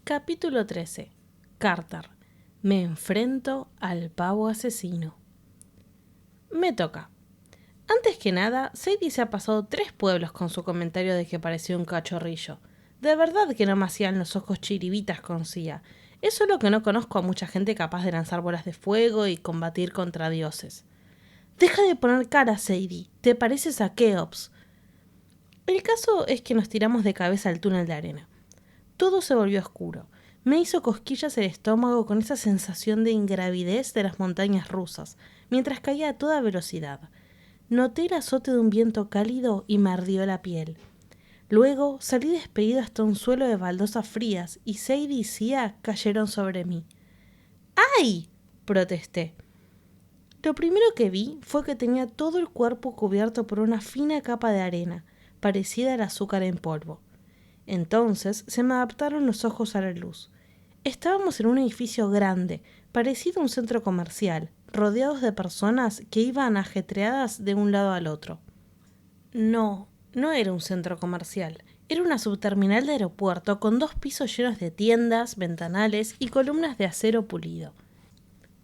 Capítulo 13. Carter. Me enfrento al pavo asesino. Me toca. Antes que nada, Sadie se ha pasado 3 pueblos con su comentario de que parecía un cachorrillo. De verdad que no me hacían los ojos chiribitas con Sia. Es solo que no conozco a mucha gente capaz de lanzar bolas de fuego y combatir contra dioses. Deja de poner cara, Sadie. Te pareces a Keops. El caso es que nos tiramos de cabeza al túnel de arena. Todo se volvió oscuro. Me hizo cosquillas el estómago con esa sensación de ingravidez de las montañas rusas, mientras caía a toda velocidad. Noté el azote de un viento cálido y me ardió la piel. Luego salí despedido hasta un suelo de baldosas frías y Sadie y Sia cayeron sobre mí. ¡Ay! Protesté. Lo primero que vi fue que tenía todo el cuerpo cubierto por una fina capa de arena, parecida al azúcar en polvo. Entonces se me adaptaron los ojos a la luz. Estábamos en un edificio grande, parecido a un centro comercial, rodeados de personas que iban ajetreadas de un lado al otro. No era un centro comercial. Era una subterminal de aeropuerto con 2 pisos llenos de tiendas, ventanales y columnas de acero pulido.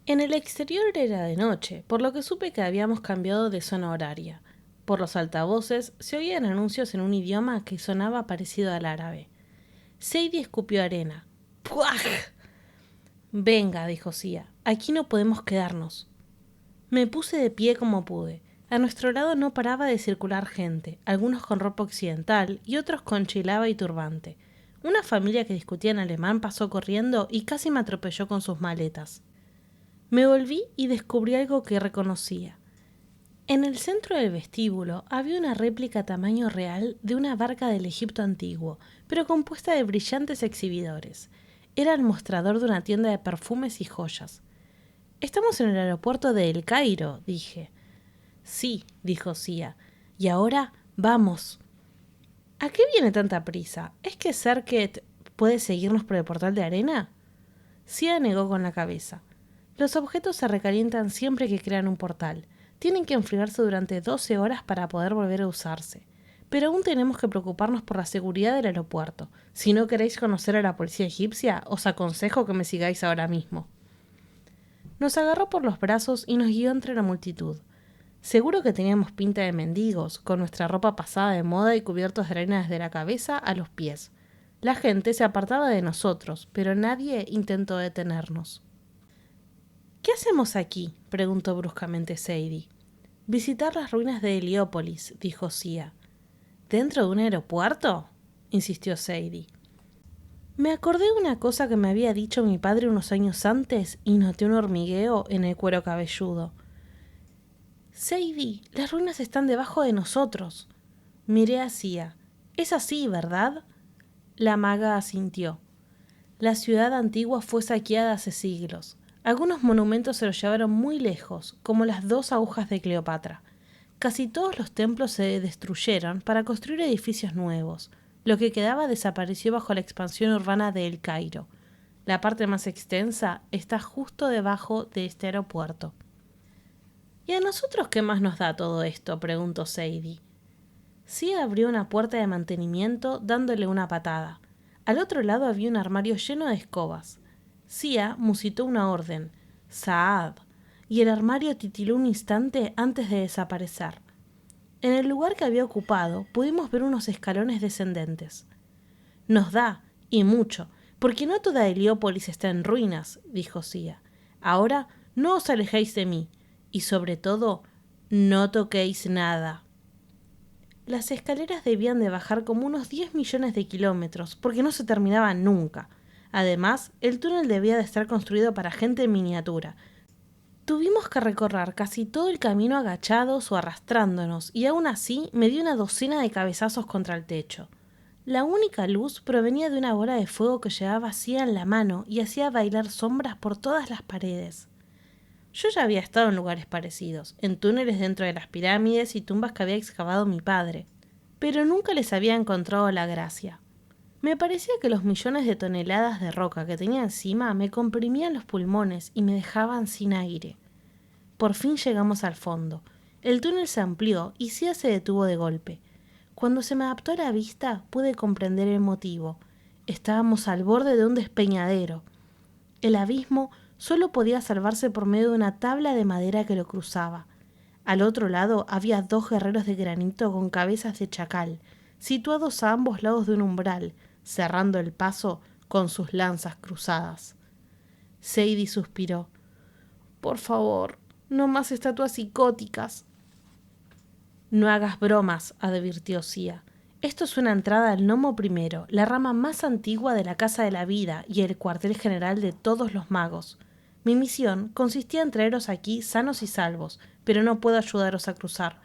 En el exterior era de noche, por lo que supe que habíamos cambiado de zona horaria. Por los altavoces se oían anuncios en un idioma que sonaba parecido al árabe. Sadie escupió arena. ¡Puaj! Venga, dijo Sia, aquí no podemos quedarnos. Me puse de pie como pude. A nuestro lado no paraba de circular gente, algunos con ropa occidental y otros con chilaba y turbante. Una familia que discutía en alemán pasó corriendo y casi me atropelló con sus maletas. Me volví y descubrí algo que reconocía. En el centro del vestíbulo había una réplica a tamaño real de una barca del Egipto antiguo, pero compuesta de brillantes exhibidores. Era el mostrador de una tienda de perfumes y joyas. «Estamos en el aeropuerto de El Cairo», dije. «Sí», dijo Sia. «Y ahora, vamos». «¿A qué viene tanta prisa? ¿Es que Serket puede seguirnos por el portal de arena?» Sia negó con la cabeza. «Los objetos se recalientan siempre que crean un portal. Tienen que enfriarse durante 12 horas para poder volver a usarse. Pero aún tenemos que preocuparnos por la seguridad del aeropuerto. Si no queréis conocer a la policía egipcia, os aconsejo que me sigáis ahora mismo». Nos agarró por los brazos y nos guió entre la multitud. Seguro que teníamos pinta de mendigos, con nuestra ropa pasada de moda y cubiertos de arena desde la cabeza a los pies. La gente se apartaba de nosotros, pero nadie intentó detenernos. «¿Qué hacemos aquí?», preguntó bruscamente Sadie. «Visitar las ruinas de Heliópolis», dijo Sia. «¿Dentro de un aeropuerto?», insistió Sadie. Me acordé de una cosa que me había dicho mi padre unos años antes y noté un hormigueo en el cuero cabelludo. «Sadie, las ruinas están debajo de nosotros». Miré a Sia. «Es así, ¿verdad?». La maga asintió. La ciudad antigua fue saqueada hace siglos. Algunos monumentos se los llevaron muy lejos, como las 2 agujas de Cleopatra. Casi todos los templos se destruyeron para construir edificios nuevos. Lo que quedaba desapareció bajo la expansión urbana de El Cairo. La parte más extensa está justo debajo de este aeropuerto. «¿Y a nosotros qué más nos da todo esto?», preguntó Sadie. Sia abrió una puerta de mantenimiento dándole una patada. Al otro lado había un armario lleno de escobas. Sia musitó una orden, «Saad», y el armario titiló un instante antes de desaparecer. En el lugar que había ocupado pudimos ver unos escalones descendentes. «Nos da, y mucho, porque no toda Heliópolis está en ruinas», dijo Sia. «Ahora no os alejéis de mí, y sobre todo, no toquéis nada». Las escaleras debían de bajar como unos 10 millones de kilómetros, porque no se terminaban nunca. Además, el túnel debía de estar construido para gente en miniatura. Tuvimos que recorrer casi todo el camino agachados o arrastrándonos, y aún así me di una docena de cabezazos contra el techo. La única luz provenía de una bola de fuego que llevaba Sia en la mano y hacía bailar sombras por todas las paredes. Yo ya había estado en lugares parecidos, en túneles dentro de las pirámides y tumbas que había excavado mi padre, pero nunca les había encontrado la gracia. Me parecía que los millones de toneladas de roca que tenía encima me comprimían los pulmones y me dejaban sin aire. Por fin llegamos al fondo. El túnel se amplió y Sia se detuvo de golpe. Cuando se me adaptó la vista pude comprender el motivo. Estábamos al borde de un despeñadero. El abismo solo podía salvarse por medio de una tabla de madera que lo cruzaba. Al otro lado había 2 guerreros de granito con cabezas de chacal, situados a ambos lados de un umbral, cerrando el paso con sus lanzas cruzadas. Sadie suspiró. «Por favor, no más estatuas psicóticas». «No hagas bromas», advirtió Sia. «Esto es una entrada al Gnomo Primero, la rama más antigua de la Casa de la Vida y el cuartel general de todos los magos. Mi misión consistía en traeros aquí sanos y salvos, pero no puedo ayudaros a cruzar.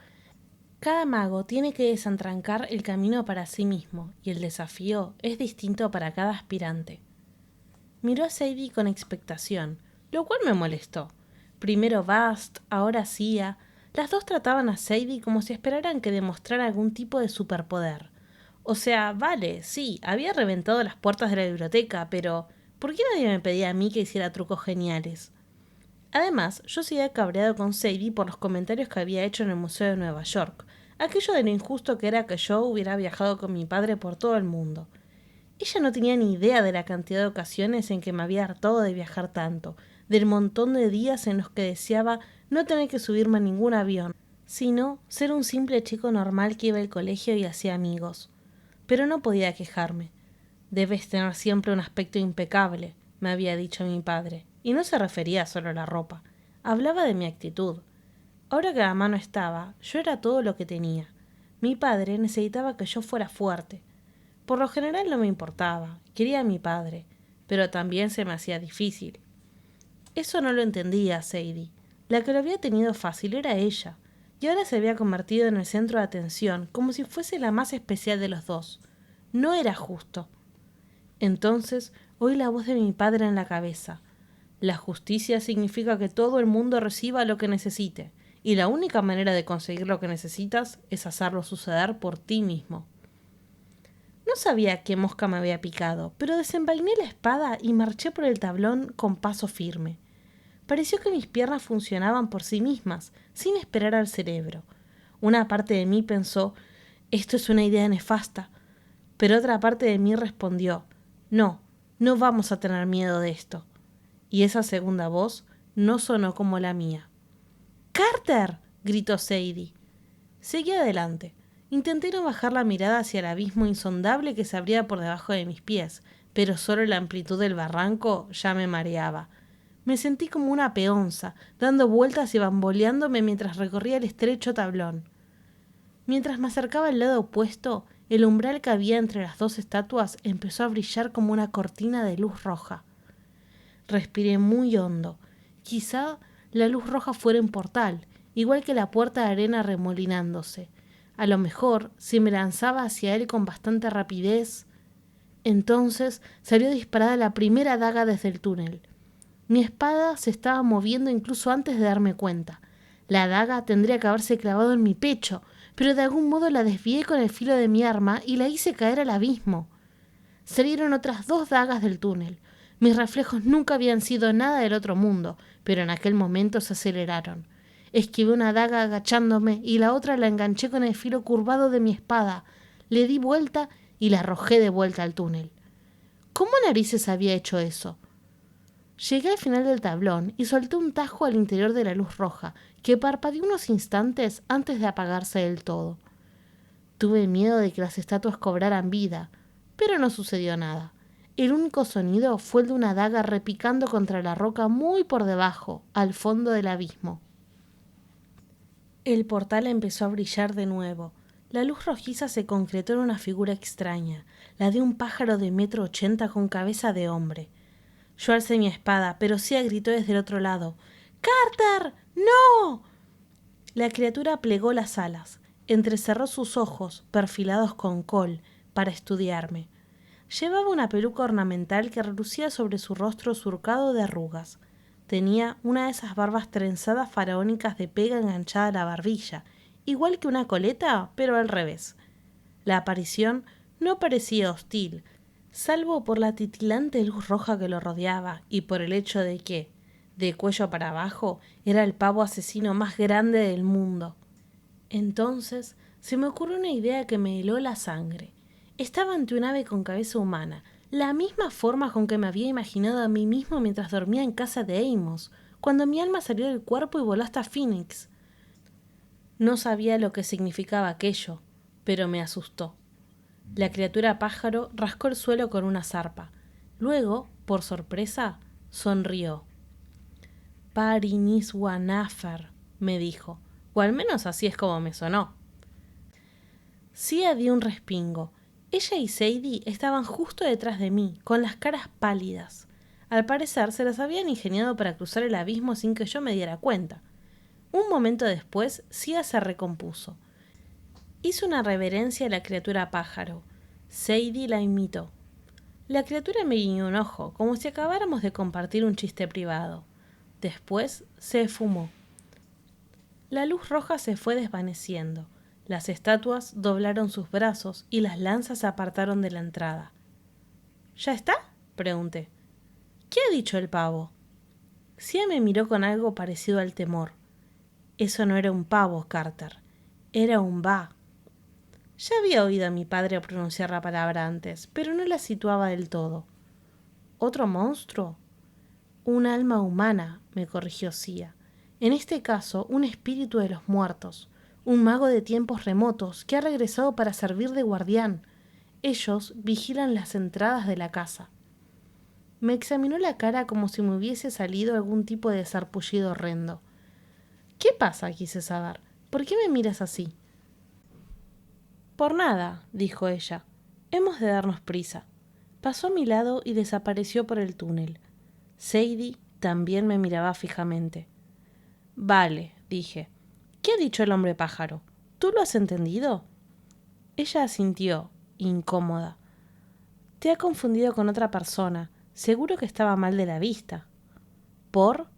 Cada mago tiene que desentrancar el camino para sí mismo, y el desafío es distinto para cada aspirante». Miró a Sadie con expectación, lo cual me molestó. Primero Bast, ahora Sia. Las 2 trataban a Sadie como si esperaran que demostrara algún tipo de superpoder. O sea, vale, sí, había reventado las puertas de la biblioteca, pero ¿por qué nadie me pedía a mí que hiciera trucos geniales? Además, yo seguía cabreado con Sadie por los comentarios que había hecho en el Museo de Nueva York, aquello de lo injusto que era que yo hubiera viajado con mi padre por todo el mundo. Ella no tenía ni idea de la cantidad de ocasiones en que me había hartado de viajar tanto, del montón de días en los que deseaba no tener que subirme a ningún avión, sino ser un simple chico normal que iba al colegio y hacía amigos. Pero no podía quejarme. «Debes tener siempre un aspecto impecable», me había dicho mi padre, y no se refería solo a la ropa. Hablaba de mi actitud. Ahora que la mano estaba, yo era todo lo que tenía. Mi padre necesitaba que yo fuera fuerte. Por lo general no me importaba, quería a mi padre, pero también se me hacía difícil. Eso no lo entendía Sadie. La que lo había tenido fácil era ella, y ahora se había convertido en el centro de atención, como si fuese la más especial de los 2. No era justo. Entonces oí la voz de mi padre en la cabeza. «La justicia significa que todo el mundo reciba lo que necesite, y la única manera de conseguir lo que necesitas es hacerlo suceder por ti mismo». No sabía qué mosca me había picado, pero desenvainé la espada y marché por el tablón con paso firme. Pareció que mis piernas funcionaban por sí mismas, sin esperar al cerebro. Una parte de mí pensó, «Esto es una idea nefasta», pero otra parte de mí respondió, «No, no vamos a tener miedo de esto». Y esa segunda voz no sonó como la mía. «¡Carter!», gritó Sadie. Seguí adelante. Intenté no bajar la mirada hacia el abismo insondable que se abría por debajo de mis pies, pero solo la amplitud del barranco ya me mareaba. Me sentí como una peonza, dando vueltas y bamboleándome mientras recorría el estrecho tablón. Mientras me acercaba al lado opuesto, el umbral que había entre las 2 estatuas empezó a brillar como una cortina de luz roja. Respiré muy hondo. Quizá la luz roja fuera un portal, igual que la puerta de arena remolinándose. A lo mejor, si me lanzaba hacia él con bastante rapidez... Entonces salió disparada la primera daga desde el túnel. Mi espada se estaba moviendo incluso antes de darme cuenta. La daga tendría que haberse clavado en mi pecho, pero de algún modo la desvié con el filo de mi arma y la hice caer al abismo. Salieron otras 2 dagas del túnel. Mis reflejos nunca habían sido nada del otro mundo, pero en aquel momento se aceleraron. Esquivé una daga agachándome y la otra la enganché con el filo curvado de mi espada. Le di vuelta y la arrojé de vuelta al túnel. ¿Cómo narices había hecho eso? Llegué al final del tablón y solté un tajo al interior de la luz roja, que parpadeó unos instantes antes de apagarse del todo. Tuve miedo de que las estatuas cobraran vida, pero no sucedió nada. El único sonido fue el de una daga repicando contra la roca muy por debajo, al fondo del abismo. El portal empezó a brillar de nuevo. La luz rojiza se concretó en una figura extraña, la de un pájaro de 1,80 m con cabeza de hombre. Yo alcé mi espada, pero Sia gritó desde el otro lado, «¡Carter! ¡No!». La criatura plegó las alas, entrecerró sus ojos, perfilados con col, para estudiarme. Llevaba una peluca ornamental que relucía sobre su rostro surcado de arrugas. Tenía una de esas barbas trenzadas faraónicas de pega enganchada a la barbilla, igual que una coleta, pero al revés. La aparición no parecía hostil, salvo por la titilante luz roja que lo rodeaba y por el hecho de que, de cuello para abajo, era el pavo asesino más grande del mundo. Entonces se me ocurrió una idea que me heló la sangre. Estaba ante un ave con cabeza humana, La misma forma con que me había imaginado a mí mismo mientras dormía en casa de Amos, cuando mi alma salió del cuerpo y voló hasta Phoenix. No sabía lo que significaba aquello, pero me asustó. La criatura pájaro rascó el suelo con una zarpa. Luego, por sorpresa, sonrió. Pariniswanafar, me dijo, o al menos así es como me sonó. Sia dio un respingo. Ella y Sadie estaban justo detrás de mí, con las caras pálidas. Al parecer se las habían ingeniado para cruzar el abismo sin que yo me diera cuenta. Un momento después, Sia se recompuso. Hizo una reverencia a la criatura pájaro. Sadie la imitó. La criatura me guiñó un ojo, como si acabáramos de compartir un chiste privado. Después se esfumó. La luz roja se fue desvaneciendo. Las estatuas doblaron sus brazos y las lanzas se apartaron de la entrada. ¿Ya está?, pregunté. ¿Qué ha dicho el pavo? Sia me miró con algo parecido al temor. Eso no era un pavo, Carter. Era un ba. Ya había oído a mi padre pronunciar la palabra antes, pero no la situaba del todo. ¿Otro monstruo? Un alma humana, me corrigió Sia. En este caso, un espíritu de los muertos. Un mago de tiempos remotos que ha regresado para servir de guardián. Ellos vigilan las entradas de la casa. Me examinó la cara como si me hubiese salido algún tipo de sarpullido horrendo. ¿Qué pasa?, quise saber. ¿Por qué me miras así? Por nada, dijo ella. Hemos de darnos prisa. Pasó a mi lado y desapareció por el túnel. Sadie también me miraba fijamente. Vale, dije. ¿Qué ha dicho el hombre pájaro? ¿Tú lo has entendido? Ella asintió, incómoda. Te ha confundido con otra persona. Seguro que estaba mal de la vista. ¿Por?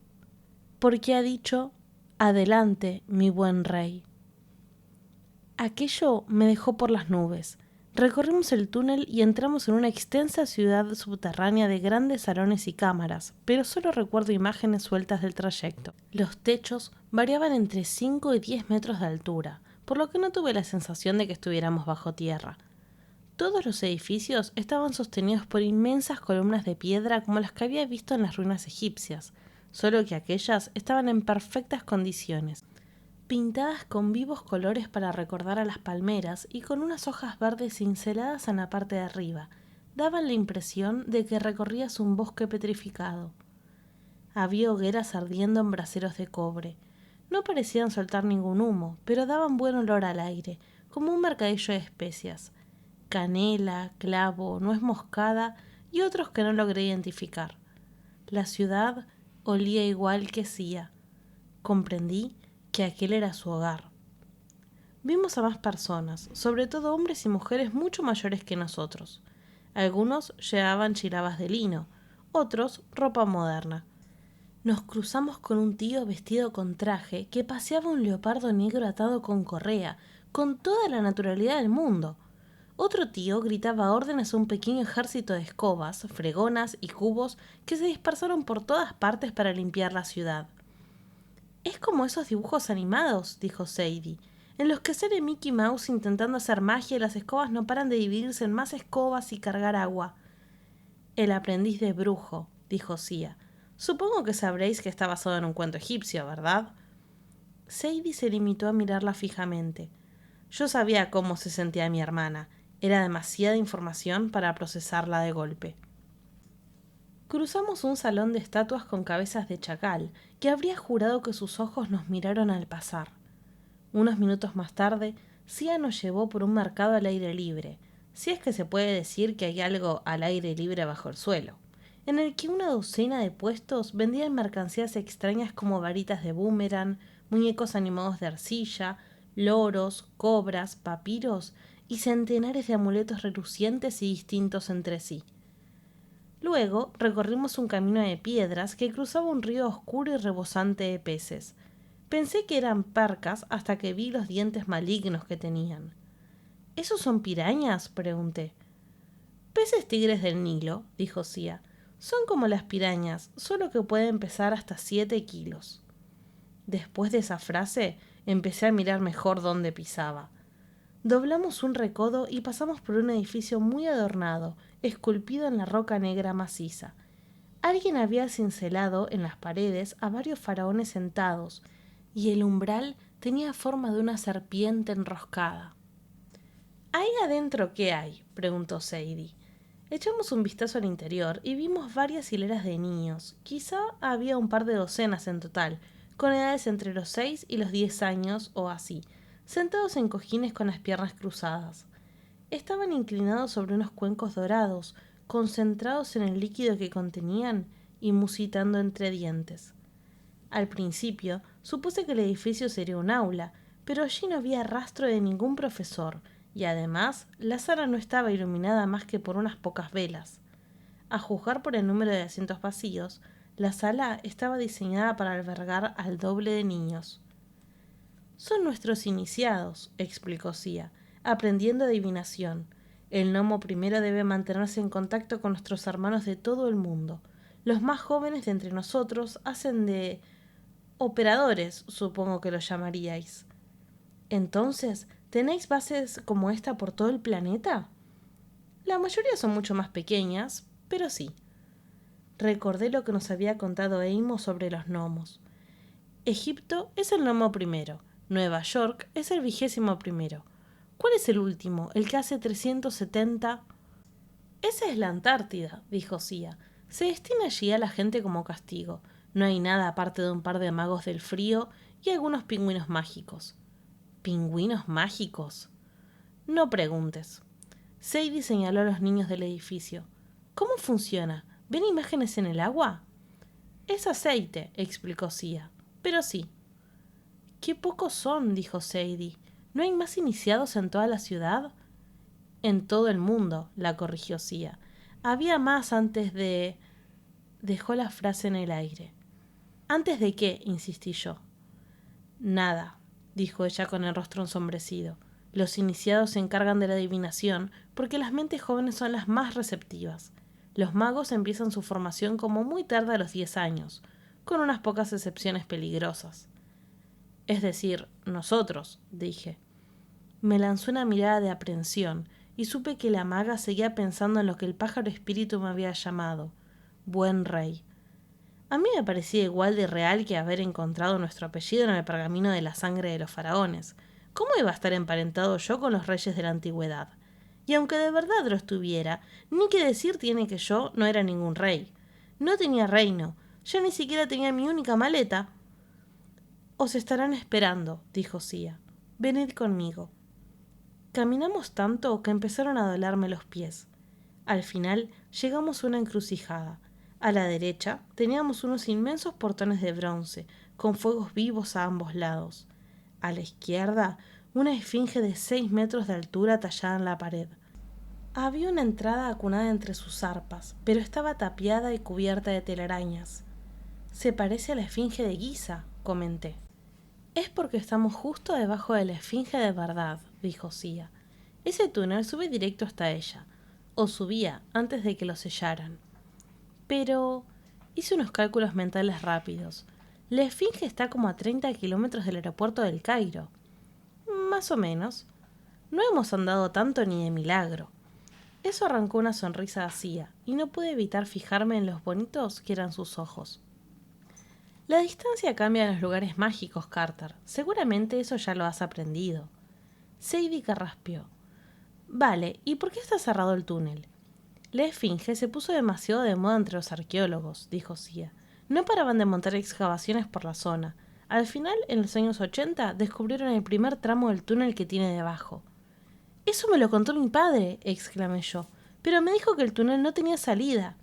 Porque ha dicho, adelante, mi buen rey. Aquello me dejó por las nubes. Recorrimos el túnel y entramos en una extensa ciudad subterránea de grandes salones y cámaras, pero solo recuerdo imágenes sueltas del trayecto. Los techos variaban entre 5 y 10 metros de altura, por lo que no tuve la sensación de que estuviéramos bajo tierra. Todos los edificios estaban sostenidos por inmensas columnas de piedra como las que había visto en las ruinas egipcias, solo que aquellas estaban en perfectas condiciones, pintadas con vivos colores para recordar a las palmeras y con unas hojas verdes cinceladas en la parte de arriba, daban la impresión de que recorrías un bosque petrificado. Había hogueras ardiendo en braseros de cobre. No parecían soltar ningún humo, pero daban buen olor al aire, como un mercadillo de especias. Canela, clavo, nuez moscada y otros que no logré identificar. La ciudad olía igual que Sia. Comprendí que aquel era su hogar. Vimos a más personas, sobre todo hombres y mujeres mucho mayores que nosotros. Algunos llevaban chirabas de lino, otros ropa moderna. Nos cruzamos con un tío vestido con traje que paseaba un leopardo negro atado con correa, con toda la naturalidad del mundo. Otro tío gritaba órdenes a un pequeño ejército de escobas, fregonas y cubos que se dispersaron por todas partes para limpiar la ciudad. Es como esos dibujos animados, dijo Sadie, en los que sale Mickey Mouse intentando hacer magia y las escobas no paran de dividirse en más escobas y cargar agua. El aprendiz de brujo, dijo Sia. Supongo que sabréis que está basado en un cuento egipcio, ¿verdad? Sadie se limitó a mirarla fijamente. Yo sabía cómo se sentía mi hermana. Era demasiada información para procesarla de golpe. Cruzamos un salón de estatuas con cabezas de chacal, que habría jurado que sus ojos nos miraron al pasar. Unos minutos más tarde, Sia nos llevó por un mercado al aire libre, si es que se puede decir que hay algo al aire libre bajo el suelo, en el que una docena de puestos vendían mercancías extrañas como varitas de boomerang, muñecos animados de arcilla, loros, cobras, papiros y centenares de amuletos relucientes y distintos entre sí. Luego recorrimos un camino de piedras que cruzaba un río oscuro y rebosante de peces. Pensé que eran percas hasta que vi los dientes malignos que tenían. ¿Esos son pirañas?, pregunté. Peces tigres del Nilo, dijo Sia. Son como las pirañas, solo que pueden pesar hasta 7 kilos. Después de esa frase, empecé a mirar mejor dónde pisaba. Doblamos un recodo y pasamos por un edificio muy adornado, esculpido en la roca negra maciza. Alguien había cincelado en las paredes a varios faraones sentados, y el umbral tenía forma de una serpiente enroscada. ¿Ahí adentro qué hay?, preguntó Sadie. Echamos un vistazo al interior y vimos varias hileras de niños. Quizá había un par de docenas en total, con edades entre los 6 y los 10 años o así, sentados en cojines con las piernas cruzadas. Estaban inclinados sobre unos cuencos dorados, concentrados en el líquido que contenían y musitando entre dientes. Al principio supuse que el edificio sería un aula, pero allí no había rastro de ningún profesor, y además la sala no estaba iluminada más que por unas pocas velas. A juzgar por el número de asientos vacíos, la sala estaba diseñada para albergar al doble de niños. «Son nuestros iniciados», explicó Sia, aprendiendo adivinación. «El gnomo primero debe mantenerse en contacto con nuestros hermanos de todo el mundo. Los más jóvenes de entre nosotros hacen de operadores, supongo que los llamaríais». «Entonces, ¿tenéis bases como esta por todo el planeta?» «La mayoría son mucho más pequeñas, pero sí». Recordé lo que nos había contado Amos sobre los gnomos. Egipto es el gnomo primero. Nueva York es el 21º. ¿Cuál es el último? ¿El que hace 370? Esa es la Antártida, dijo Sia. Se destina allí a la gente como castigo. No hay nada aparte de un par de magos del frío y algunos pingüinos mágicos. ¿Pingüinos mágicos? No preguntes. Sadie señaló a los niños del edificio. ¿Cómo funciona? ¿Ven imágenes en el agua? Es aceite, explicó Sia. Pero sí. Qué pocos son, dijo Sadie. ¿No hay más iniciados en toda la ciudad? En todo el mundo, la corrigió Sia. Había más antes de... Dejó la frase en el aire. ¿Antes de qué?, insistí yo. Nada, dijo ella con el rostro ensombrecido. Los iniciados se encargan de la adivinación porque las mentes jóvenes son las más receptivas. Los magos empiezan su formación como muy tarde a los 10 años, con unas pocas excepciones peligrosas. Es decir, nosotros, dije. Me lanzó una mirada de aprensión y supe que la maga seguía pensando en lo que el pájaro espíritu me había llamado, buen rey. A mí me parecía igual de real que haber encontrado nuestro apellido en el pergamino de la sangre de los faraones. ¿Cómo iba a estar emparentado yo con los reyes de la antigüedad? Y aunque de verdad lo estuviera, ni que decir tiene que yo no era ningún rey. No tenía reino, yo ni siquiera tenía mi única maleta. Os estarán esperando, dijo Sia. Venid conmigo. Caminamos tanto que empezaron a dolerme los pies. Al final llegamos a una encrucijada. A la derecha teníamos unos inmensos portones de bronce, con fuegos vivos a ambos lados. A la izquierda, una esfinge de 6 metros de altura tallada en la pared. Había una entrada acunada entre sus arpas, pero estaba tapiada y cubierta de telarañas. Se parece a la esfinge de Giza, comenté. Es porque estamos justo debajo de la esfinge de verdad, dijo Sia. Ese túnel sube directo hasta ella, o subía antes de que lo sellaran. Pero hice unos cálculos mentales rápidos. La esfinge está como a 30 kilómetros del aeropuerto del Cairo. Más o menos. No hemos andado tanto ni de milagro. Eso arrancó una sonrisa a Sia, y no pude evitar fijarme en los bonitos que eran sus ojos. La distancia cambia en los lugares mágicos, Carter. Seguramente eso ya lo has aprendido. Sadie carraspeó. Vale, ¿y por qué está cerrado el túnel? La esfinge se puso demasiado de moda entre los arqueólogos, dijo Sia. No paraban de montar excavaciones por la zona. Al final, en los años 80, descubrieron el primer tramo del túnel que tiene debajo. «Eso me lo contó mi padre», exclamé yo, «pero me dijo que el túnel no tenía salida».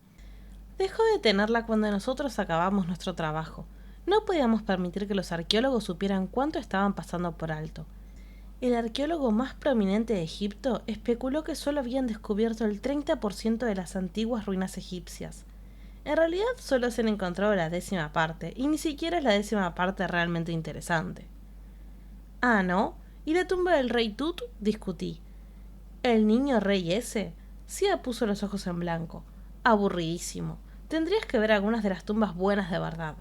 Dejó de tenerla cuando nosotros acabamos nuestro trabajo. No podíamos permitir que los arqueólogos supieran cuánto estaban pasando por alto. El arqueólogo más prominente de Egipto especuló que solo habían descubierto el 30% de las antiguas ruinas egipcias. En realidad solo se han encontrado la 10ª parte, y ni siquiera es la 10ª parte realmente interesante. «Ah, ¿no? ¿Y la tumba del rey Tut?», discutí. «¿El niño rey ese?». Sia puso los ojos en blanco. «Aburridísimo. Tendrías que ver algunas de las tumbas buenas de verdad».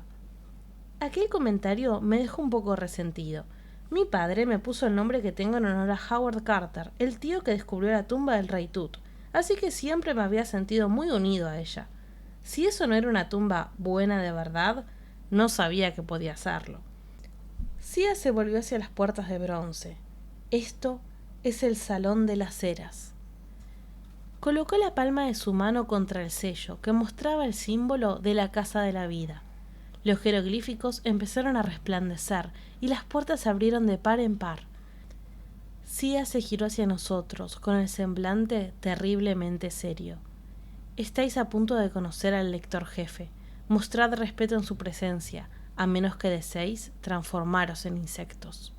Aquel comentario me dejó un poco resentido. Mi padre me puso el nombre que tengo en honor a Howard Carter, el tío que descubrió la tumba del rey Tut, así que siempre me había sentido muy unido a ella. Si eso no era una tumba buena de verdad, no sabía que podía hacerlo. Sia se volvió hacia las puertas de bronce. Esto es el Salón de las Eras. Colocó la palma de su mano contra el sello, que mostraba el símbolo de la Casa de la Vida. Los jeroglíficos empezaron a resplandecer y las puertas se abrieron de par en par. Sia se giró hacia nosotros, con el semblante terriblemente serio. Estáis a punto de conocer al lector jefe. Mostrad respeto en su presencia, a menos que deseéis transformaros en insectos.